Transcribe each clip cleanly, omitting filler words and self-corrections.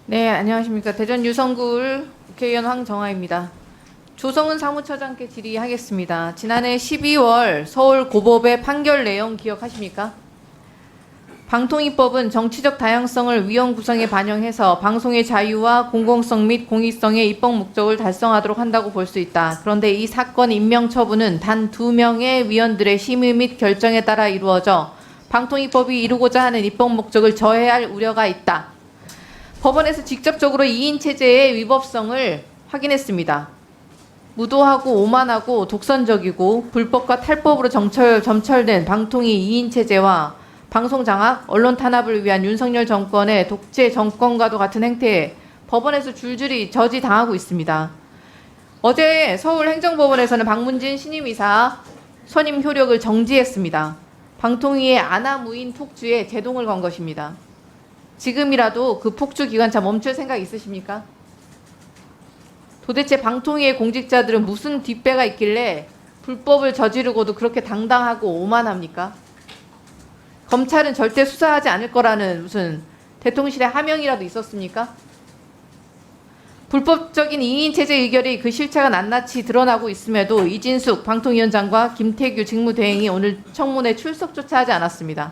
네, 안녕하십니까. 대전 유성구을 국회의원 황정아입니다. 조성은 사무처장께 질의하겠습니다. 지난해 12월 서울 고법의 판결 내용 기억하십니까? 방통위법은 정치적 다양성을 위원 구성에 반영해서 방송의 자유와 공공성 및 공익성의 입법 목적을 달성하도록 한다고 볼 수 있다. 그런데 이 사건 임명 처분은 단 2명의 위원들의 심의 및 결정에 따라 이루어져 방통위법이 이루고자 하는 입법 목적을 저해할 우려가 있다. 법원에서 직접적으로 2인 체제의 위법성을 확인했습니다. 무도하고 오만하고 독선적이고 불법과 탈법으로 점철된 방통위 2인 체제와 방송 장악, 언론 탄압을 위한 윤석열 정권의 독재 정권과도 같은 행태에 법원에서 줄줄이 저지당하고 있습니다. 어제 서울행정법원에서는 박문진 신임이사 선임 효력을 정지했습니다. 방통위의 아나무인 폭주에 제동을 건 것입니다. 지금이라도 그 폭주 기관차 멈출 생각 있으십니까? 도대체 방통위의 공직자들은 무슨 뒷배가 있길래 불법을 저지르고도 그렇게 당당하고 오만합니까? 검찰은 절대 수사하지 않을 거라는 무슨 대통령실의 하명이라도 있었습니까? 불법적인 2인 체제 의결이 그 실체가 낱낱이 드러나고 있음에도 이진숙 방통위원장과 김태규 직무대행이 오늘 청문회 출석조차 하지 않았습니다.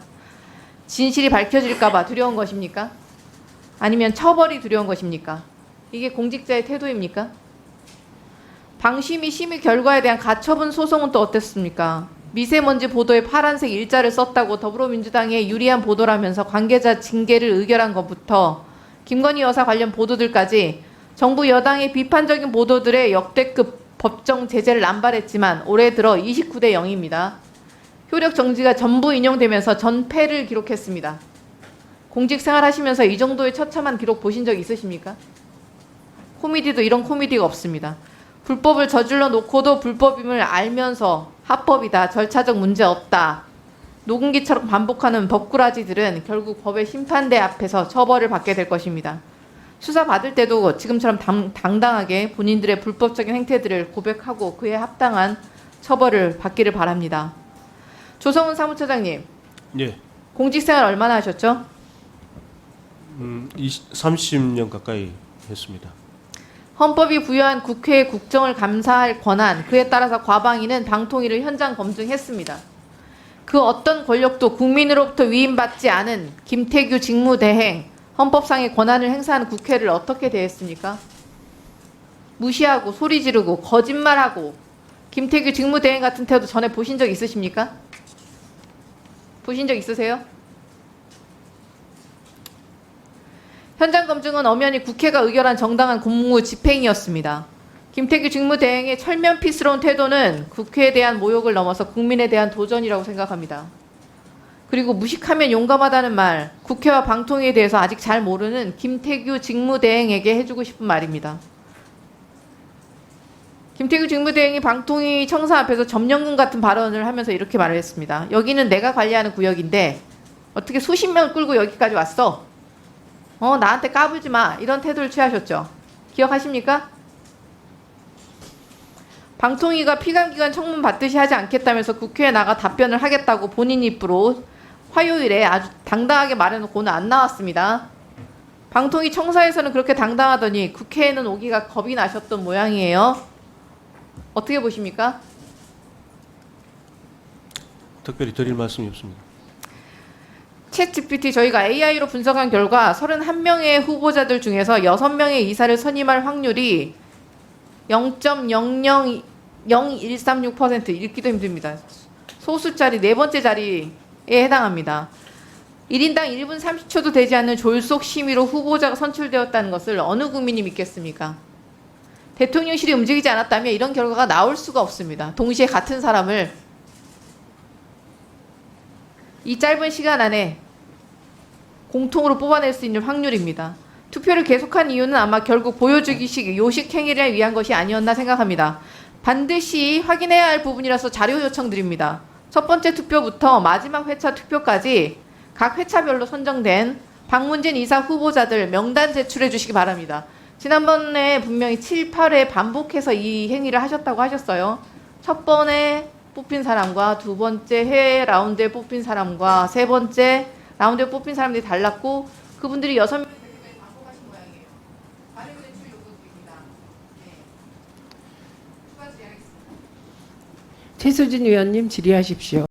진실이 밝혀질까봐 두려운 것입니까? 아니면 처벌이 두려운 것입니까? 이게 공직자의 태도입니까? 방심위 심의 결과에 대한 가처분 소송은 또 어땠습니까? 미세먼지 보도에 파란색 일자를 썼다고 더불어민주당에 유리한 보도라면서 관계자 징계를 의결한 것부터 김건희 여사 관련 보도들까지 정부 여당의 비판적인 보도들의 역대급 법정 제재를 남발했지만 올해 들어 29대 0입니다. 효력 정지가 전부 인용되면서 전패를 기록했습니다. 공직생활 하시면서 이 정도의 처참한 기록 보신 적 있으십니까? 코미디도 이런 코미디가 없습니다. 불법을 저질러 놓고도 불법임을 알면서 합법이다, 절차적 문제 없다, 녹음기처럼 반복하는 법꾸라지들은 결국 법의 심판대 앞에서 처벌을 받게 될 것입니다. 수사받을 때도 지금처럼 당당하게 본인들의 불법적인 행태들을 고백하고 그에 합당한 처벌을 받기를 바랍니다. 조성은 사무처장님, 예. 공직생활 얼마나 하셨죠? 30년 가까이 했습니다. 헌법이 부여한 국회의 국정을 감사할 권한, 그에 따라서 과방위는 방통위를 현장 검증했습니다. 그 어떤 권력도 국민으로부터 위임받지 않은 김태규 직무대행, 헌법상의 권한을 행사하는 국회를 어떻게 대했습니까? 무시하고 소리 지르고 거짓말하고 김태규 직무대행 같은 태도 전에 보신 적 있으십니까? 보신 적 있으세요? 현장 검증은 엄연히 국회가 의결한 정당한 공무 집행이었습니다. 김태규 직무대행의 철면피스러운 태도는 국회에 대한 모욕을 넘어서 국민에 대한 도전이라고 생각합니다. 그리고 무식하면 용감하다는 말, 국회와 방통위에 대해서 아직 잘 모르는 김태규 직무대행에게 해주고 싶은 말입니다. 김태규 직무대행이 방통위 청사 앞에서 점령군 같은 발언을 하면서 이렇게 말을 했습니다. 여기는 내가 관리하는 구역인데 어떻게 수십 명을 끌고 여기까지 왔어? 나한테 까불지 마. 이런 태도를 취하셨죠. 기억하십니까? 방통위가 피감기관 청문 받듯이 하지 않겠다면서 국회에 나가 답변을 하겠다고 본인 입으로 화요일에 아주 당당하게 말해놓고 오늘 안 나왔습니다. 방통위 청사에서는 그렇게 당당하더니 국회에는 오기가 겁이 나셨던 모양이에요. 어떻게 보십니까? 특별히 드릴 말씀이 없습니다. 챗 GPT 저희가 AI로 분석한 결과 31명의 후보자들 중에서 6명의 이사를 선임할 확률이 0.000136%, 읽기도 힘듭니다. 소수자리 네 번째 자리에 해당합니다. 1인당 1분 30초도 되지 않는 졸속 심의로 후보자가 선출되었다는 것을 어느 국민이 믿겠습니까? 대통령실이 움직이지 않았다면 이런 결과가 나올 수가 없습니다. 동시에 같은 사람을 이 짧은 시간 안에 공통으로 뽑아낼 수 있는 확률입니다. 투표를 계속한 이유는 아마 결국 보여주기식 요식 행위를 위한 것이 아니었나 생각합니다. 반드시 확인해야 할 부분이라서 자료 요청드립니다. 첫 번째 투표부터 마지막 회차 투표까지 각 회차별로 선정된 박문진 이사 후보자들 명단 제출해 주시기 바랍니다. 지난번에 분명히 7, 8회 반복해서 이 행위를 하셨다고 하셨어요. 첫 번에 뽑힌 사람과 두 번째 회 라운드에 뽑힌 사람과 세 번째 라운드에 뽑힌 사람들이 달랐고 그분들이 6명 반복하신 모양이에요. 최수진 의원님 질의하십시오.